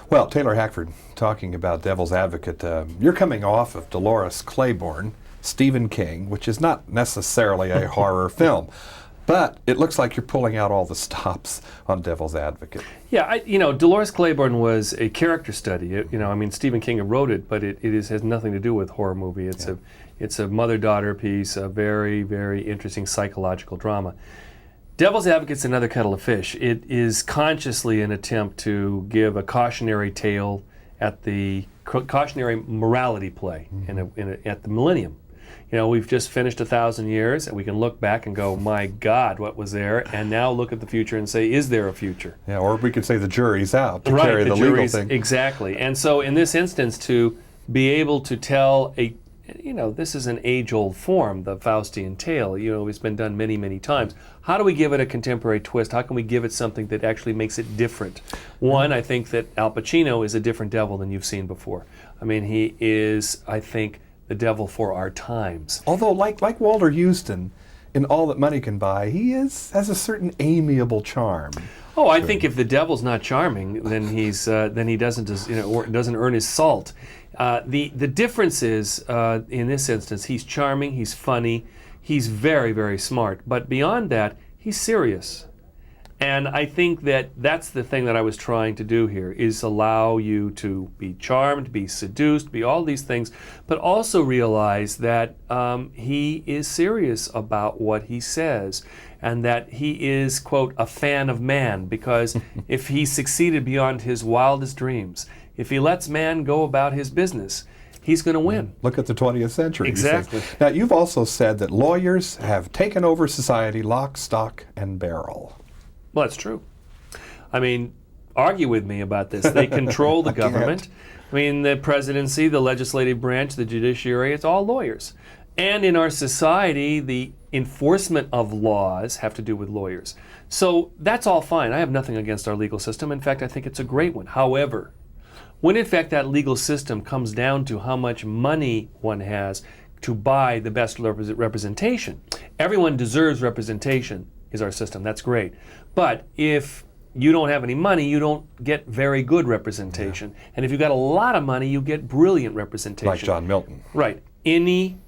Well, Taylor Hackford, talking about Devil's Advocate, you're coming off of Dolores Claiborne, Stephen King, which is not necessarily a horror film, but it looks like you're pulling out all the stops on Devil's Advocate. Yeah, Dolores Claiborne was a character study. Stephen King wrote it, but it has nothing to do with horror movie. It's a mother-daughter piece, a very, very interesting psychological drama. Devil's Advocate's another kettle of fish. It is consciously an attempt to give a cautionary tale at the cautionary morality play at the millennium. We've just finished 1,000 years, and we can look back and go, my God, what was there? And now look at the future and say, is there a future? Yeah, or we could say the jury's out to carry the legal thing. Exactly. And so in this instance, to be able to tell this is an age-old form, the Faustian tale. It's been done many, many times. How do we give it a contemporary twist? How can we give it something that actually makes it different? One, I think that Al Pacino is a different devil than you've seen before. He is, I think, the devil for our times. Although, like Walter Houston, in All That Money Can Buy, he has a certain amiable charm. Oh, I think if the devil's not charming, then he doesn't earn his salt. The difference is, in this instance, he's charming, he's funny, he's very, very smart. But beyond that, he's serious. And I think that that's the thing that I was trying to do here, is allow you to be charmed, be seduced, be all these things, but also realize that he is serious about what he says, and that he is, quote, a fan of man, because if he succeeded beyond his wildest dreams, if he lets man go about his business, he's going to win. Look at the 20th century. Exactly. Now, you've also said that lawyers have taken over society lock, stock, and barrel. Well, that's true. Argue with me about this. They control the government. The presidency, the legislative branch, the judiciary, it's all lawyers. And in our society, the enforcement of laws have to do with lawyers. So that's all fine. I have nothing against our legal system. In fact, I think it's a great one. However, when in fact that legal system comes down to how much money one has to buy the best representation, everyone deserves representation, is our system. That's great. But if you don't have any money, you don't get very good representation. Yeah. And if you've got a lot of money, you get brilliant representation. Like John Milton. Right. Any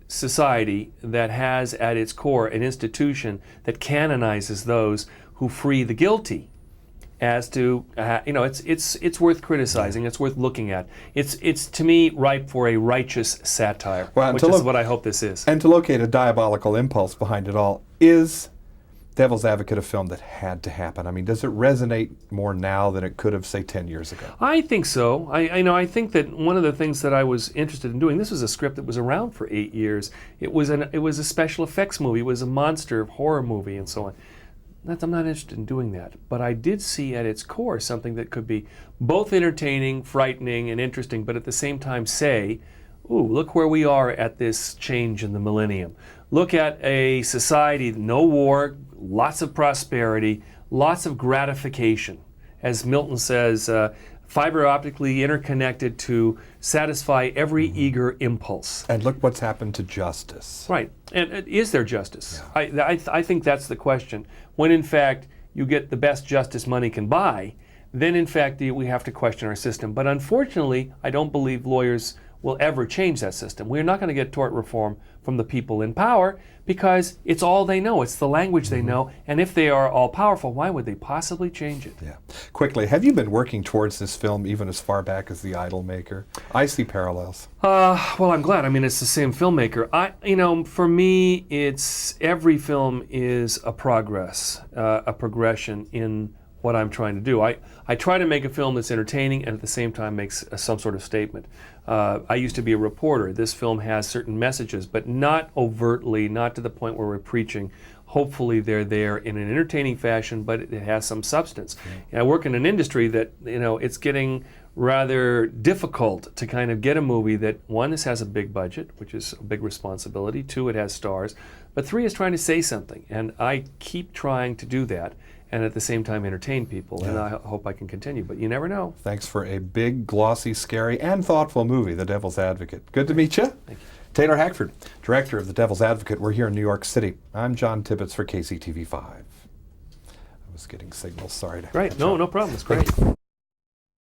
society that has at its core an institution that canonizes those who free the guilty, as to it's worth criticizing. It's worth looking at. It's to me ripe for a righteous satire, which is what I hope this is. And to locate a diabolical impulse behind it all, is Devil's Advocate a film that had to happen? Does it resonate more now than it could have, say, 10 years ago? I think so. I think that one of the things that I was interested in doing, this was a script that was around for 8 years. It was a special effects movie. It was a monster horror movie and so on. I'm not interested in doing that. But I did see at its core something that could be both entertaining, frightening, and interesting, but at the same time say, ooh, look where we are at this change in the millennium. Look at a society, no war, lots of prosperity, lots of gratification. As Milton says, fiber optically interconnected to satisfy every eager impulse. And look what's happened to justice. Right. And is there justice? Yeah. I think that's the question. When in fact you get the best justice money can buy, then in fact we have to question our system. But unfortunately, I don't believe lawyers will ever change that system. We're not going to get tort reform from the people in power because it's all they know. It's the language they know. And if they are all powerful, why would they possibly change it? Yeah. Quickly, have you been working towards this film even as far back as The Idolmaker? I see parallels. Well, I'm glad. It's the same filmmaker. For me, it's every film is a progression in what I'm trying to do. I try to make a film that's entertaining and at the same time makes some sort of statement. I used to be a reporter. This film has certain messages, but not overtly, not to the point where we're preaching. Hopefully they're there in an entertaining fashion, but it has some substance. And I work in an industry that, it's getting rather difficult to kind of get a movie that, one, this has a big budget, which is a big responsibility. Two, it has stars. But three, is trying to say something. And I keep trying to do that, and at the same time entertain people, and I hope I can continue, but you never know. Thanks for a big, glossy, scary, and thoughtful movie, The Devil's Advocate. Good to meet you. Thank you. Taylor Hackford, director of The Devil's Advocate. We're here in New York City. I'm John Tibbetts for KCTV5. I was getting signals, sorry. Right, no problem, it's great.